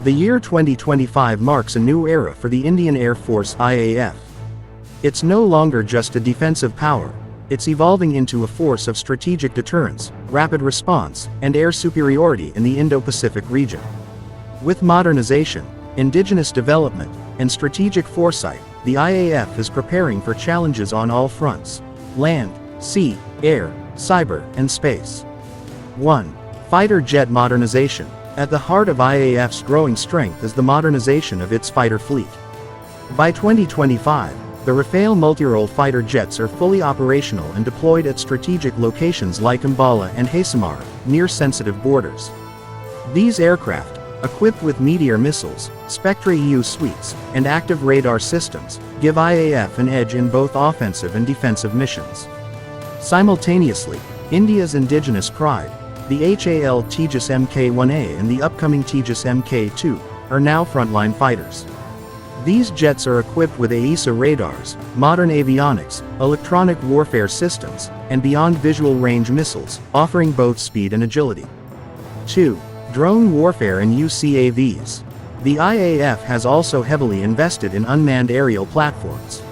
The year 2025 marks a new era for the Indian Air Force IAF. It's no longer just a defensive power, it's evolving into a force of strategic deterrence, rapid response, and air superiority in the Indo-Pacific region. With modernization, indigenous development, and strategic foresight, the IAF is preparing for challenges on all fronts: land, sea, air, cyber, and space. 1. Fighter jet modernization. At the heart of IAF's growing strength is the modernization of its fighter fleet. By 2025, the Rafale multirole fighter jets are fully operational and deployed at strategic locations like Ambala and Haisamara, near sensitive borders. These aircraft, equipped with Meteor missiles, Spectre EU suites, and active radar systems, give IAF an edge in both offensive and defensive missions. Simultaneously, India's indigenous pride, the HAL Tejas MK2 and the upcoming Tejas MK2, are now frontline fighters. These jets are equipped with AESA radars, modern avionics, electronic warfare systems, and beyond visual range missiles, offering both speed and agility. 2. Drone warfare and UCAVs. The IAF has also heavily invested in unmanned aerial platforms.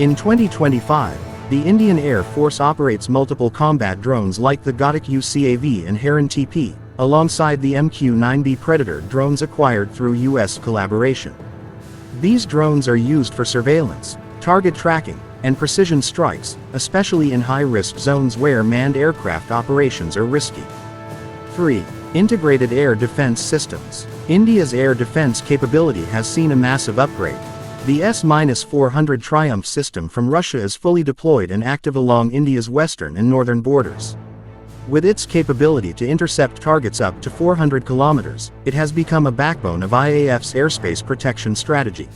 In 2025, the Indian Air Force operates multiple combat drones like the Ghatak UCAV and Heron TP, alongside the MQ-9B Predator drones acquired through U.S. collaboration. These drones are used for surveillance, target tracking, and precision strikes, especially in high-risk zones where manned aircraft operations are risky. 3. Integrated air defense systems. India's air defense capability has seen a massive upgrade. The S-400 Triumph system from Russia is fully deployed and active along India's western and northern borders. With its capability to intercept targets up to 400 kilometers, it has become a backbone of IAF's airspace protection strategy.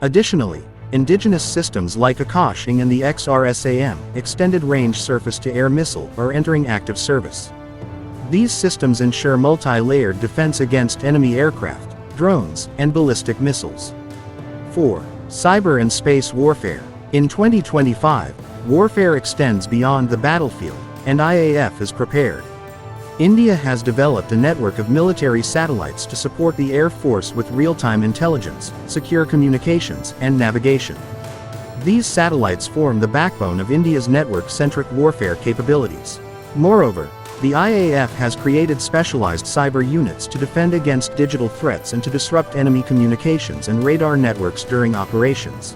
Additionally, indigenous systems like Akash and the XRSAM, Extended Range Surface-to-Air Missile, are entering active service. These systems ensure multi-layered defense against enemy aircraft, drones, and ballistic missiles. 4. Cyber and space warfare. In 2025, warfare extends beyond the battlefield, and IAF is prepared. India has developed a network of military satellites to support the Air Force with real-time intelligence, secure communications, and navigation. These satellites form the backbone of India's network-centric warfare capabilities. Moreover, the IAF has created specialized cyber units to defend against digital threats and to disrupt enemy communications and radar networks during operations.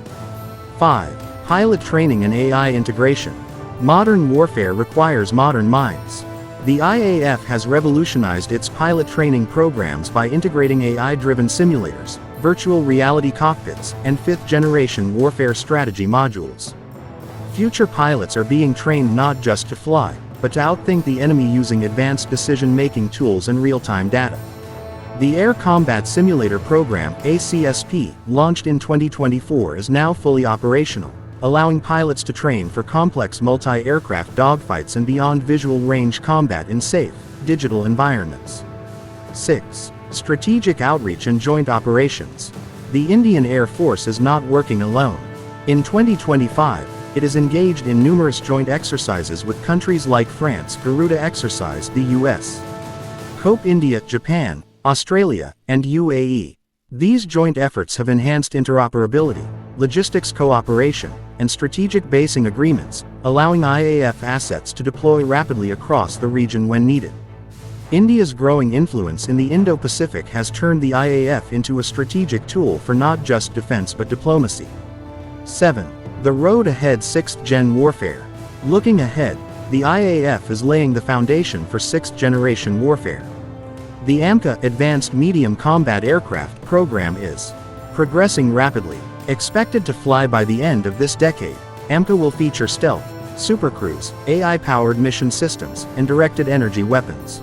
5. Pilot training and AI integration. Modern warfare requires modern minds. The IAF has revolutionized its pilot training programs by integrating AI-driven simulators, virtual reality cockpits, and fifth-generation warfare strategy modules. Future pilots are being trained not just to fly, but to outthink the enemy using advanced decision-making tools and real-time data. The Air Combat Simulator Program, ACSP, launched in 2024 is now fully operational, allowing pilots to train for complex multi-aircraft dogfights and beyond visual range combat in safe, digital environments. 6. Strategic outreach and joint operations. The Indian Air Force is not working alone. In 2025, it is engaged in numerous joint exercises with countries like France, Garuda Exercise, the US, COPE India, Japan, Australia, and UAE. These joint efforts have enhanced interoperability, logistics cooperation, and strategic basing agreements, allowing IAF assets to deploy rapidly across the region when needed. India's growing influence in the Indo-Pacific has turned the IAF into a strategic tool for not just defense but diplomacy. 7. The road ahead. 6th-gen warfare. Looking ahead, the IAF is laying the foundation for 6th-generation warfare. The AMCA Advanced Medium Combat Aircraft program is progressing rapidly. Expected to fly by the end of this decade, AMCA will feature stealth, supercruise, AI-powered mission systems, and directed energy weapons.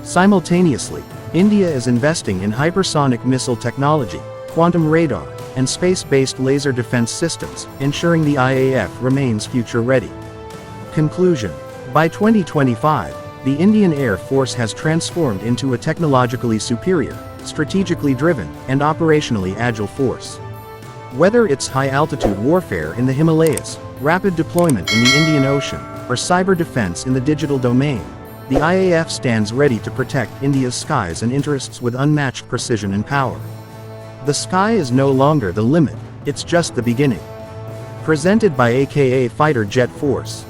Simultaneously, India is investing in hypersonic missile technology, quantum radar, and space-based laser defense systems, ensuring the IAF remains future-ready. Conclusion. By 2025, the Indian Air Force has transformed into a technologically superior, strategically driven, and operationally agile force. Whether it's high-altitude warfare in the Himalayas, rapid deployment in the Indian Ocean, or cyber defense in the digital domain, the IAF stands ready to protect India's skies and interests with unmatched precision and power. The sky is no longer the limit, it's just the beginning. Presented by AKA Fighter Jet Force.